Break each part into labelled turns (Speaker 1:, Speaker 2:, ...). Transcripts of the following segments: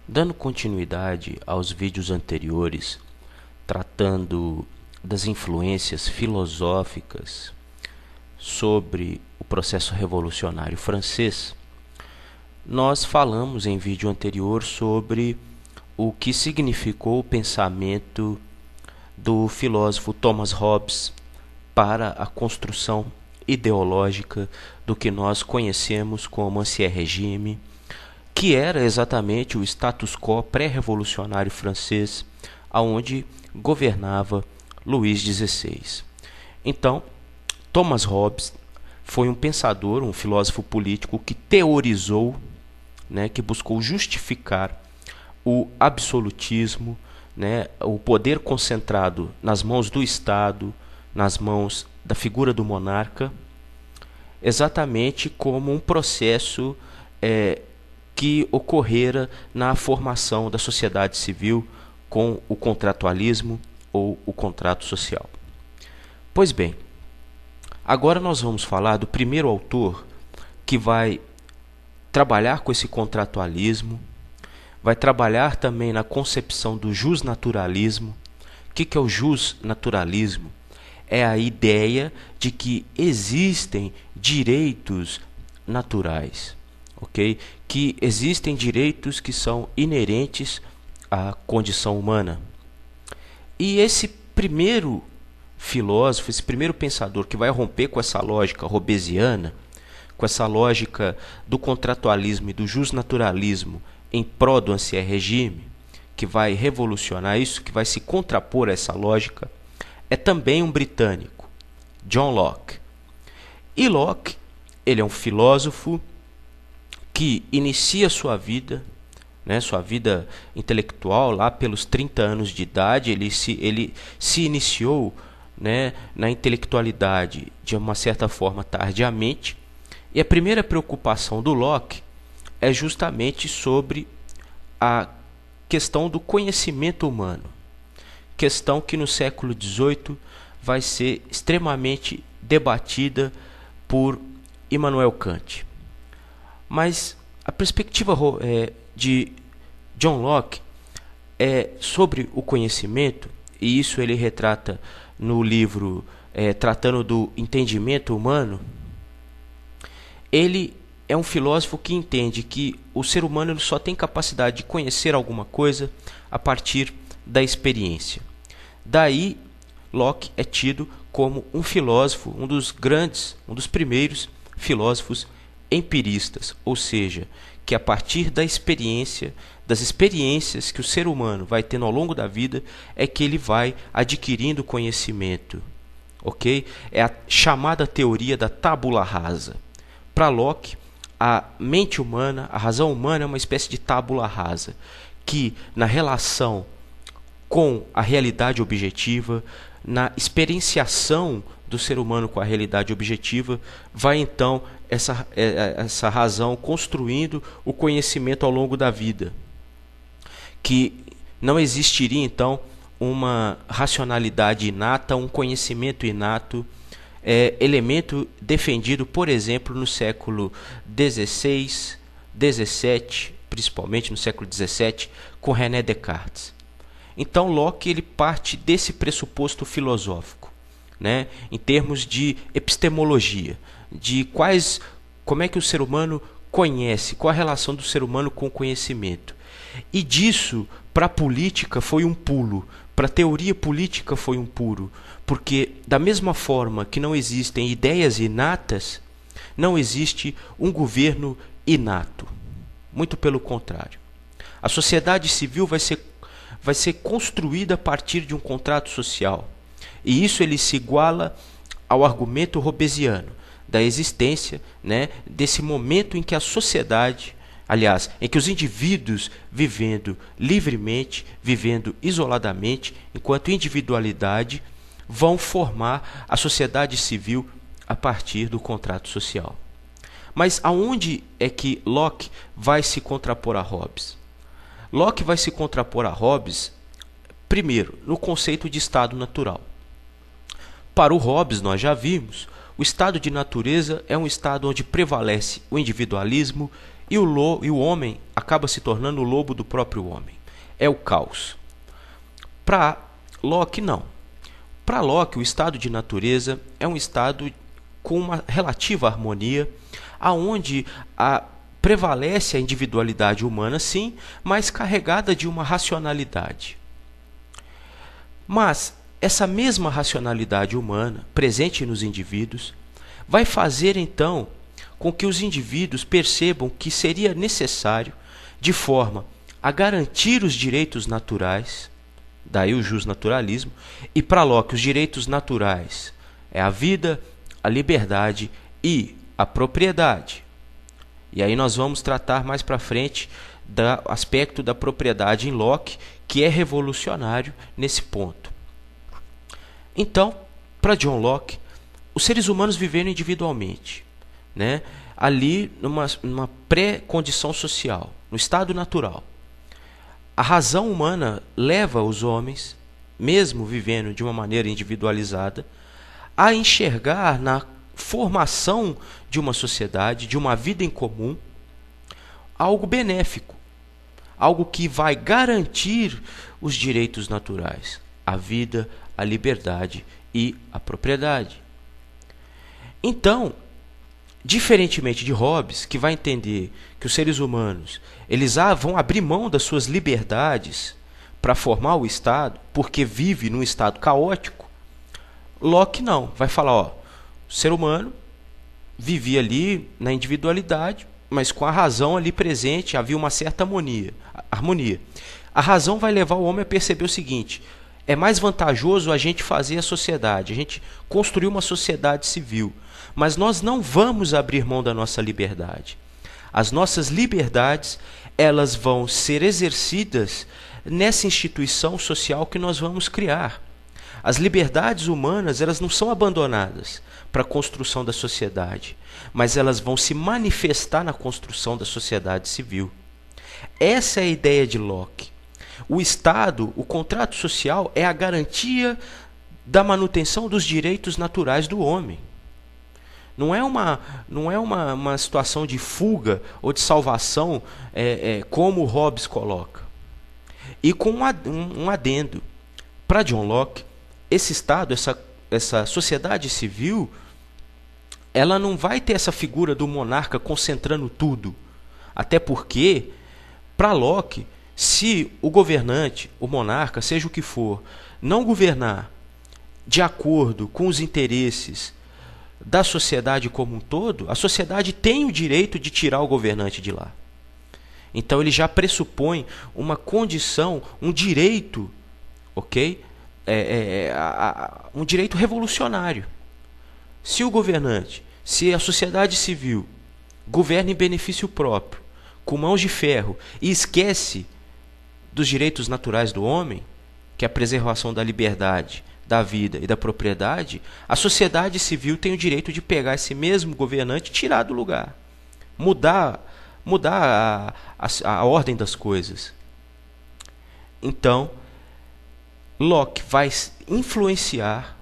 Speaker 1: Dando continuidade aos vídeos anteriores, tratando das influências filosóficas sobre o processo revolucionário francês, nós falamos em vídeo anterior sobre o que significou o pensamento do filósofo Thomas Hobbes para a construção ideológica do que nós conhecemos como Ancien Régime, que era exatamente o status quo pré-revolucionário francês, aonde governava Luís XVI. Então, Thomas Hobbes foi um pensador, um filósofo político que teorizou, que buscou justificar o absolutismo, o poder concentrado nas mãos do Estado, nas mãos da figura do monarca, exatamente como um processo que ocorrera na formação da sociedade civil com o contratualismo ou o contrato social. Pois bem, agora nós vamos falar do primeiro autor que vai trabalhar com esse contratualismo, vai trabalhar também na concepção do justnaturalismo. O que é o justnaturalismo? É a ideia de que existem direitos naturais, ok? Que existem direitos que são inerentes à condição humana. E esse primeiro filósofo, esse primeiro pensador que vai romper com essa lógica hobbesiana, com essa lógica do contratualismo e do justnaturalismo em prol do Ancien Régime, que vai revolucionar isso, que vai se contrapor a essa lógica, é também um britânico, John Locke. E Locke, ele é um filósofo que inicia sua vida intelectual lá pelos 30 anos de idade. Ele se iniciou na intelectualidade de uma certa forma tardiamente, e a primeira preocupação do Locke é justamente sobre a questão do conhecimento humano, questão que no século XVIII vai ser extremamente debatida por Immanuel Kant. Mas a perspectiva de John Locke sobre o conhecimento, e isso ele retrata no livro tratando do entendimento humano. Ele é um filósofo que entende que o ser humano ele só tem capacidade de conhecer alguma coisa a partir da experiência. Daí, Locke é tido como um filósofo, um dos primeiros filósofos empiristas, ou seja, que a partir da experiência, das experiências que o ser humano vai tendo ao longo da vida, é que ele vai adquirindo conhecimento, ok? É a chamada teoria da tábula rasa. Para Locke, a mente humana, a razão humana é uma espécie de tábula rasa, que na relação com a realidade objetiva, na experienciação do ser humano com a realidade objetiva, vai então essa razão construindo o conhecimento ao longo da vida, que não existiria então uma racionalidade inata, um conhecimento inato, elemento defendido, por exemplo, no século XVI, XVII, principalmente no século XVII, com René Descartes. Então Locke ele parte desse pressuposto filosófico, em termos de epistemologia, de como é que o ser humano conhece, qual a relação do ser humano com o conhecimento. E disso, para a política, foi um pulo, para a teoria política foi um pulo, porque da mesma forma que não existem ideias inatas, não existe um governo inato. Muito pelo contrário. A sociedade civil vai ser construída a partir de um contrato social. E isso ele se iguala ao argumento hobbesiano da existência, desse momento em que a sociedade, aliás, em que os indivíduos vivendo livremente, vivendo isoladamente, enquanto individualidade, vão formar a sociedade civil a partir do contrato social. Mas aonde é que Locke vai se contrapor a Hobbes? Locke vai se contrapor a Hobbes, primeiro, no conceito de estado natural. Para o Hobbes, nós já vimos, O estado de natureza é um estado onde prevalece o individualismo e o homem acaba se tornando o lobo do próprio homem. É o caos. Para Locke, não. Para Locke, o estado de natureza é um estado com uma relativa harmonia, aonde prevalece a individualidade humana, sim, mas carregada de uma racionalidade. Mas essa mesma racionalidade humana, presente nos indivíduos, vai fazer então com que os indivíduos percebam que seria necessário, de forma a garantir os direitos naturais, daí o justnaturalismo, e para Locke os direitos naturais é a vida, a liberdade e a propriedade. E aí nós vamos tratar mais para frente do aspecto da propriedade em Locke, que é revolucionário nesse ponto. Então, para John Locke, os seres humanos viveram individualmente, né? Ali numa pré-condição social, no estado natural. A razão humana leva os homens, mesmo vivendo de uma maneira individualizada, a enxergar na formação de uma sociedade, de uma vida em comum, algo benéfico, algo que vai garantir os direitos naturais, a vida, a liberdade e a propriedade. Então, diferentemente de Hobbes, que vai entender que os seres humanos eles vão abrir mão das suas liberdades para formar o Estado, porque vive num estado caótico, Locke não, vai falar, o ser humano vivia ali na individualidade, mas com a razão ali presente havia uma certa harmonia. A razão vai levar o homem a perceber o seguinte: é mais vantajoso a gente fazer a sociedade, a gente construir uma sociedade civil, mas nós não vamos abrir mão da nossa liberdade. As nossas liberdades, elas vão ser exercidas nessa instituição social que nós vamos criar. As liberdades humanas, elas não são abandonadas para a construção da sociedade, mas elas vão se manifestar na construção da sociedade civil. Essa é a ideia de Locke. O Estado, o contrato social, é a garantia da manutenção dos direitos naturais do homem. Não é uma situação de fuga ou de salvação, como Hobbes coloca. E com um adendo. Para John Locke, esse Estado, essa sociedade civil, ela não vai ter essa figura do monarca concentrando tudo. Até porque, para Locke, se o governante, o monarca, seja o que for, não governar de acordo com os interesses da sociedade como um todo, a sociedade tem o direito de tirar o governante de lá. Então ele já pressupõe uma condição, um direito, ok? Um direito revolucionário. Se o governante, se a sociedade civil governa em benefício próprio, com mãos de ferro, e esquece dos direitos naturais do homem, que é a preservação da liberdade, da vida e da propriedade, a sociedade civil tem o direito de pegar esse mesmo governante e tirar do lugar. Mudar a ordem das coisas. Então, Locke vai influenciar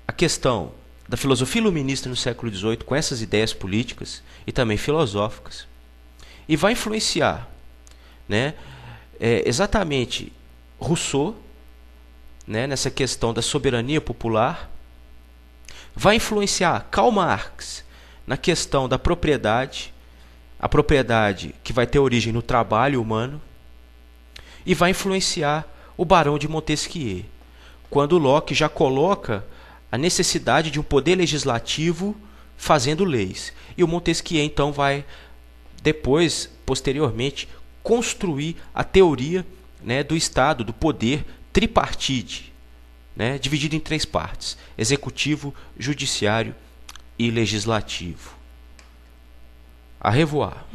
Speaker 1: a questão da filosofia iluminista no século XVIII com essas ideias políticas e também filosóficas. E vai influenciar, né, exatamente Rousseau, né, nessa questão da soberania popular. Vai influenciar Karl Marx na questão da propriedade, a propriedade que vai ter origem no trabalho humano. E vai influenciar o Barão de Montesquieu, quando Locke já coloca a necessidade de um poder legislativo fazendo leis. E o Montesquieu então vai depois, posteriormente, construir a teoria, né, do Estado, do poder tripartite, né, dividido em 3 partes: executivo, judiciário e legislativo. A revoar.